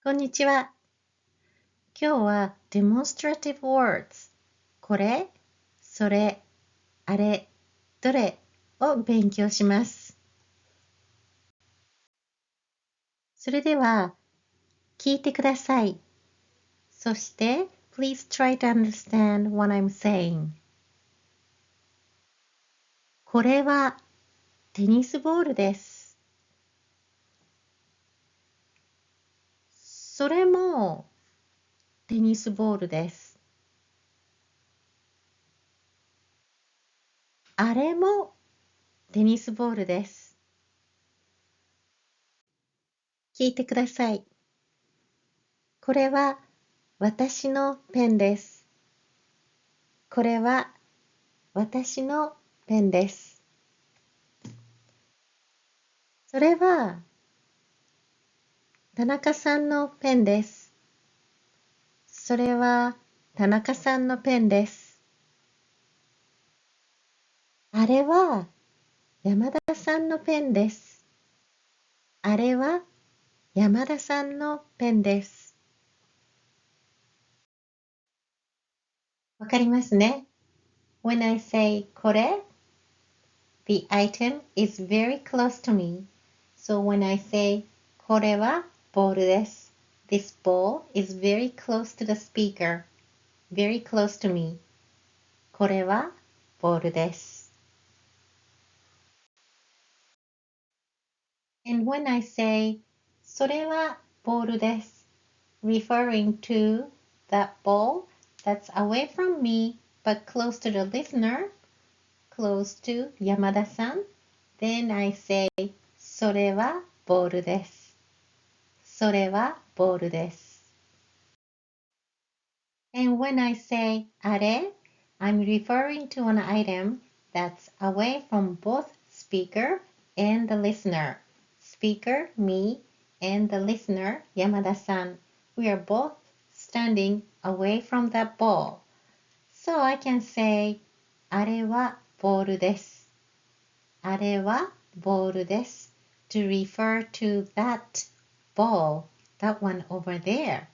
こんにちは。今日は demonstrative words これ、それ、あれ、どれを勉強します。それでは聞いてください。そして Please try to understand what I'm saying. これはテニスボールです。それもテニスボールです。あれもテニスボールです。聞いてください。これは私のペンです。これは私のペンです。それは田中さんのペンです。それは田中さんのペンです。あれは山田さんのペンです。あれは山田さんのペンです。わかりますね。When I say これ、the item is very close to me. So when I say これはボールです。This ball is very close to the speaker. Very close to me. これはボールです。And when I say それはボールです referring to that ball that's away from me but close to the listener, close to 山田さん then I say それはボールです。それはボールです。And when I say あれ I'm referring to an item that's away from both speaker and the listener. Speaker, me, and the listener, Yamada-san. We are both standing away from that ball. So I can say あれはボールです。あれはボールです to refer to that ball, that one over there.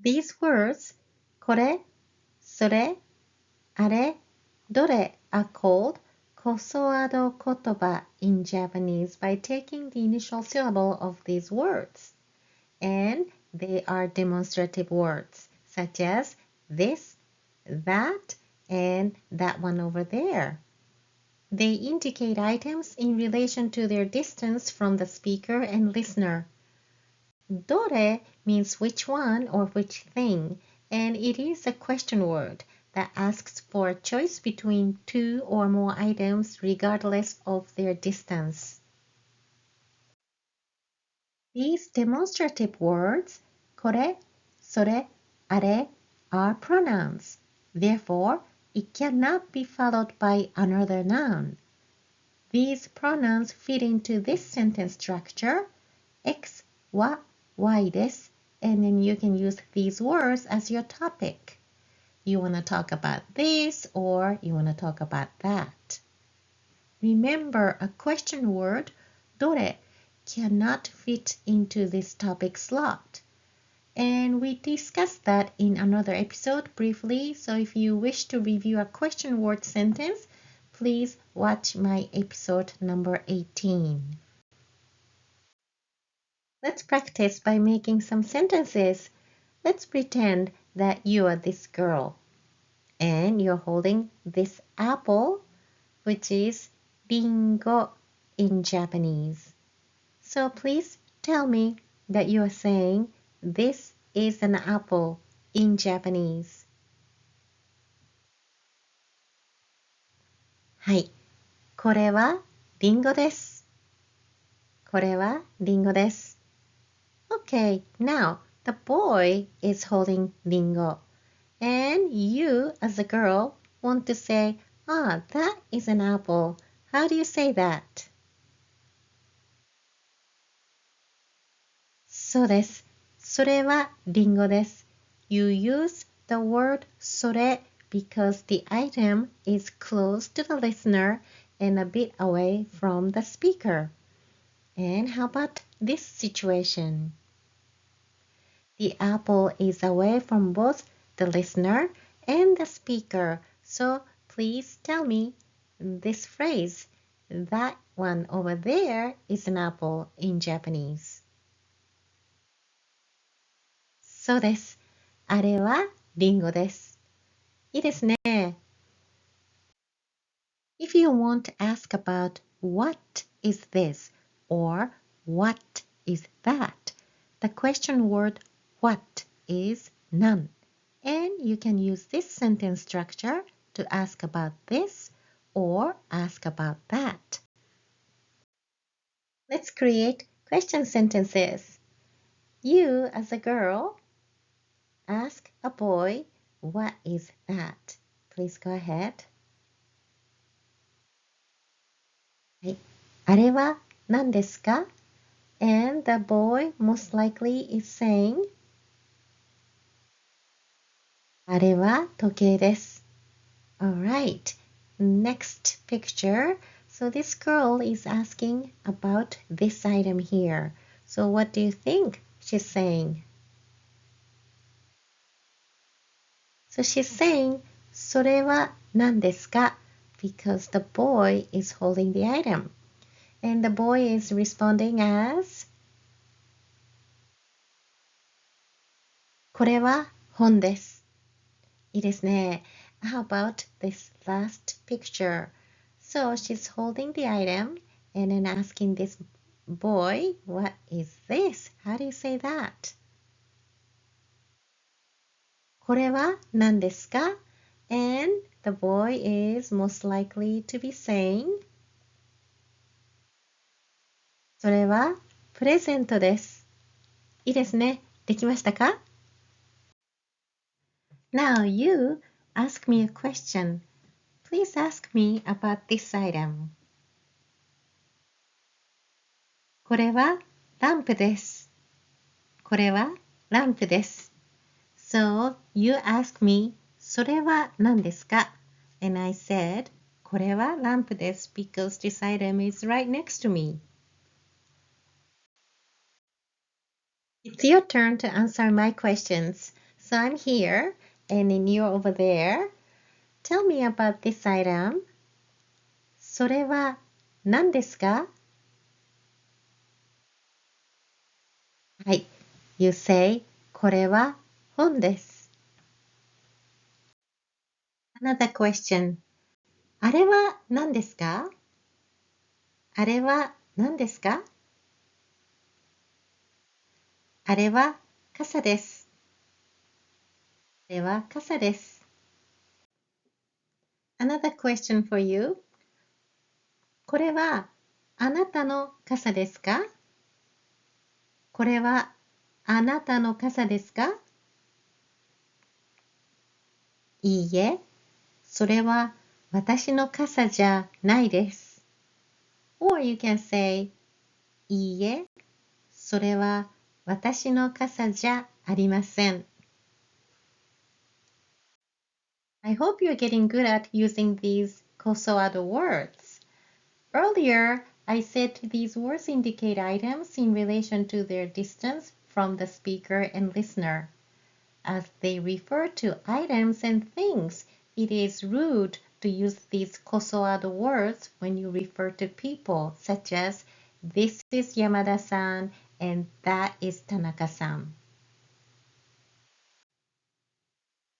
These words これ、それ、あれ、どれ are called こそあど言葉 in Japanese by taking the initial syllable of these words. And they are demonstrative words such as this, that, and that one over there. They indicate items in relation to their distance from the speaker and listener. Dore means which one or which thing, and it is a question word that asks for a choice between two or more items regardless of their distance. These demonstrative words, これ、それ、あれ, are pronouns. Therefore, it cannot be followed by another noun. These pronouns fit into this sentence structure. X は Y です。And then you can use these words as your topic. You want to talk about this or you want to talk about that. Remember, a question word, どれ cannot fit into this topic slot. And we discussed that in another episode briefly, so if you wish to review a question word sentence, please watch my episode number 18. Let's practice by making some sentences. Let's pretend that you are this girl and you're holding this apple, which is bingo in Japanese. So please tell me that you are saying this is an apple in Japanese. はい、これはリンゴです。これはリンゴです。Okay, now the boy is holding lingo, and you, as a girl, want to say, ah, that is an apple. How do you say that? そうです。それはリンゴです。You use the word それ because the item is close to the listener and a bit away from the speaker. And how about this situation? The apple is away from both the listener and the speaker. So please tell me this phrase. That one over there is an apple in Japanese. そうです。あれはリンゴです。いいですね。If you want to ask about what is this or what is that, the question word what is none. And you can use this sentence structure to ask about this or ask about that. Let's create question sentences. You, as a girl, ask a boy, what is that? Please go ahead. はい。あれは何ですか? And the boy most likely is saying, あれは時計です。Alright, next picture. So this girl is asking about this item here. So what do you think she's saying? So she's saying, それは何ですか? Because the boy is holding the item. And the boy is responding as, これは本です。いいですね。How about this last picture? So she's holding the item and then asking this boy, what is this? How do you say that? これは何ですか? And the boy is most likely to be saying, それはプレゼントです。いいですね。できましたか? Now you ask me a question. Please ask me about this item. これはランプです。これはランプです。So, you ask me, それは何ですか? And I said, これはランプです because this item is right next to me. It's your turn to answer my questions. So I'm here, and then you're over there. Tell me about this item. それは何ですか? はい。You say, これは本です。Another question. あれは何ですか? あれは何ですか? あれは傘です。あれは傘です。Another question for you. これはあなたの傘ですか? これはあなたの傘ですか? いいえ、それは私の傘じゃないです。Or you can say, いいえ、それは私の傘じゃありません。I hope you're getting good at using these kosoado words. Earlier, I said these words indicate items in relation to their distance from the speaker and listener. As they refer to items and things, it is rude to use these kosoado words when you refer to people, such as this is Yamada-san and that is Tanaka-san.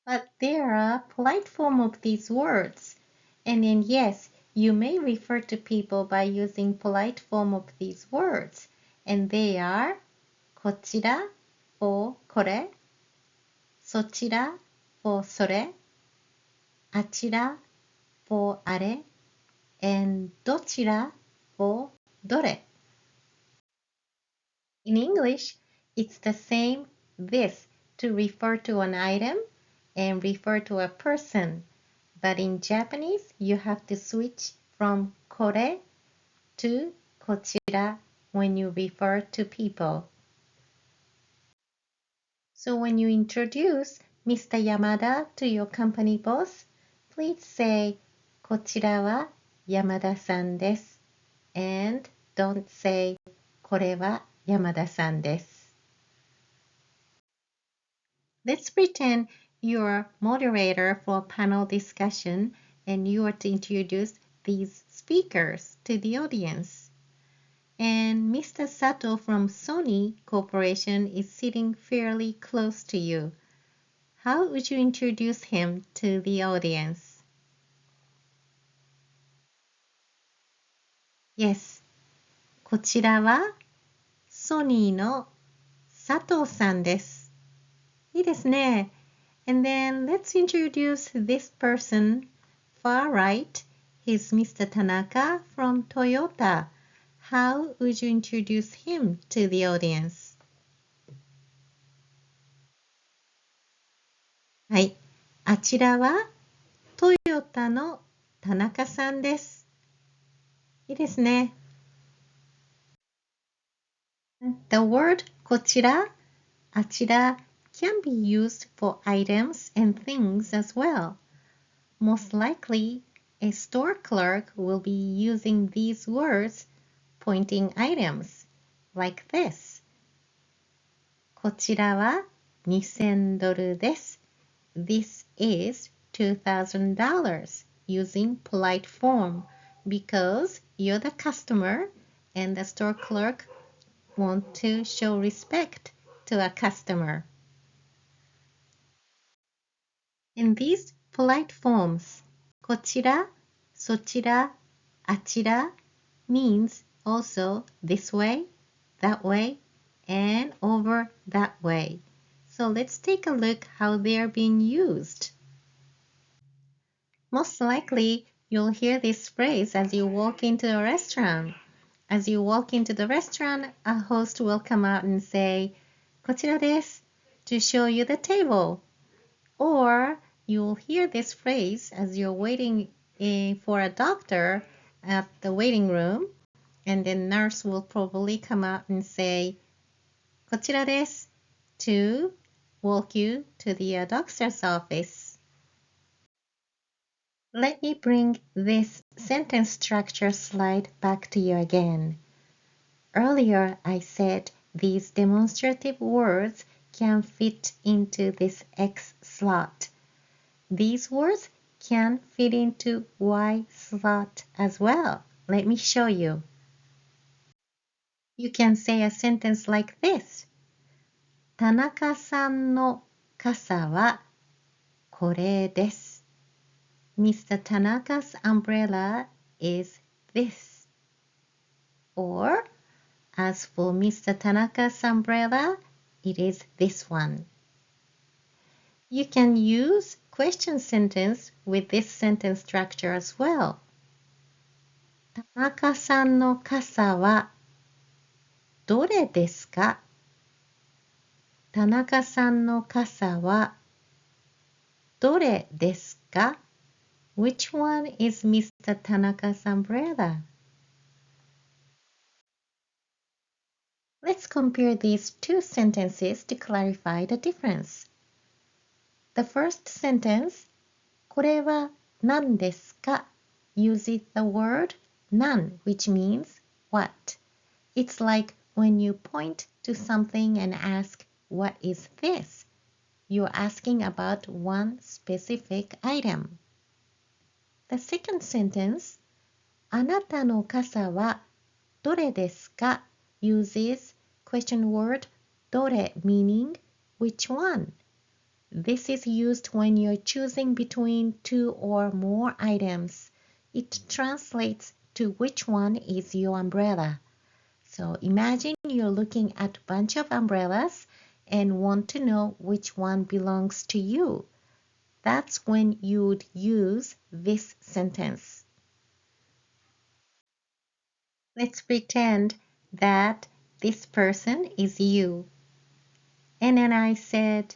But there are polite form of these words. And then yes, you may refer to people by using polite form of these words. And they are こちら for これ、そちら for それ、あちら for あれ、and どちら for どれ。In English, it's the same this to refer to an item and refer to a person. But in Japanese, you have to switch from これ to こちら when you refer to people. So when you introduce Mr. Yamada to your company boss, please say こちらは山田さんです and don't say これは山田さんです。Let's pretend you're moderator for a panel discussion and you are to introduce these speakers to the audience. And Mr. Sato from Sony Corporation is sitting fairly close to you. How would you introduce him to the audience? Yes. こちらはソニーの佐藤さんです。いいですね。And then let's introduce this person. Far right, he's Mr. Tanaka from Toyota. How would you introduce him to the audience? はい。あちらはトヨタの田中さんです。いいですね。The word こちら、あちら can be used for items and things as well. Most likely, a store clerk will be using these words pointing items like this. こちらは2000ドルです。This is $2,000 using polite form because you're the customer and the store clerk want to show respect to a customer. In these polite forms, こちら、そちら、あちら means also this way, that way, and over that way. So let's take a look how they are being used. Most likely, you'll hear this phrase as you walk into a restaurant. As you walk into the restaurant, a host will come out and say, こちらです to show you the table. Or you'll hear this phrase as you're waiting for a doctor at the waiting room, and the nurse will probably come out and say, こちらです to walk you to the doctor's office. Let me bring this sentence structure slide back to you again. Earlier, I said these demonstrative words can fit into this X slot. These words can fit into Y slot as well. Let me show you. You can say a sentence like this. 田中さんの傘はこれです。Mr. Tanaka's umbrella is this. Or, as for Mr. Tanaka's umbrella, it is this one. You can use question sentence with this sentence structure as well. 田中さんの傘はどれですか？田中さんの傘はどれですか？ Which one is Mr. Tanaka's umbrella? Let's compare these two sentences to clarify the difference. The first sentence, これは何ですか? uses the word 何 which means what. It's like when you point to something and ask, what is this? You're asking about one specific item. The second sentence, あなたの傘はどれですか? uses question word どれ meaning which one. This is used when you're choosing between two or more items. It translates to which one is your umbrella. So imagine you're looking at a bunch of umbrellas and want to know which one belongs to you. That's when you'd use this sentence. Let's pretend that this person is you. And then I said,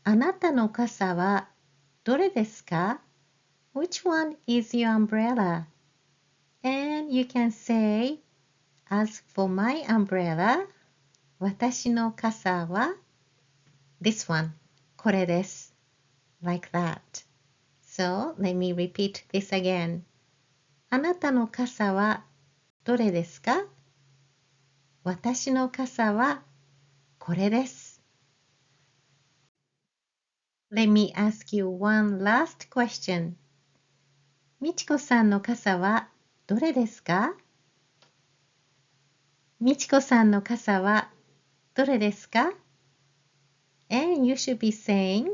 あなたの傘はどれですか? Which one is your umbrella? And you can say, as for my umbrella, 私の傘は this one, これです。Like that. So let me repeat this again. あなたの傘はどれですか?私の傘はこれです。Let me ask you one last question. みちこさんの傘はどれですか？みちこさんの傘はどれですか？ And you should be saying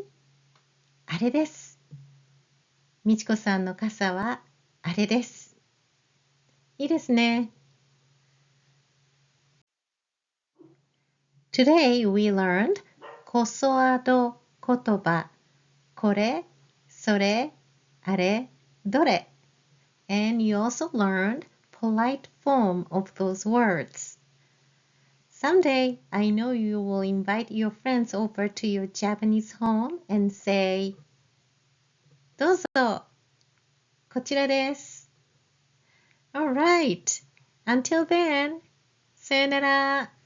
あれです。みちこさんの傘はあれです。いいですね。Today we learned こそあど言葉、これ、それ、あれ、どれ。And you also learned polite form of those words. Someday, I know you will invite your friends over to your Japanese home and say, どうぞ、こちらです。Alright. Until then, さよなら。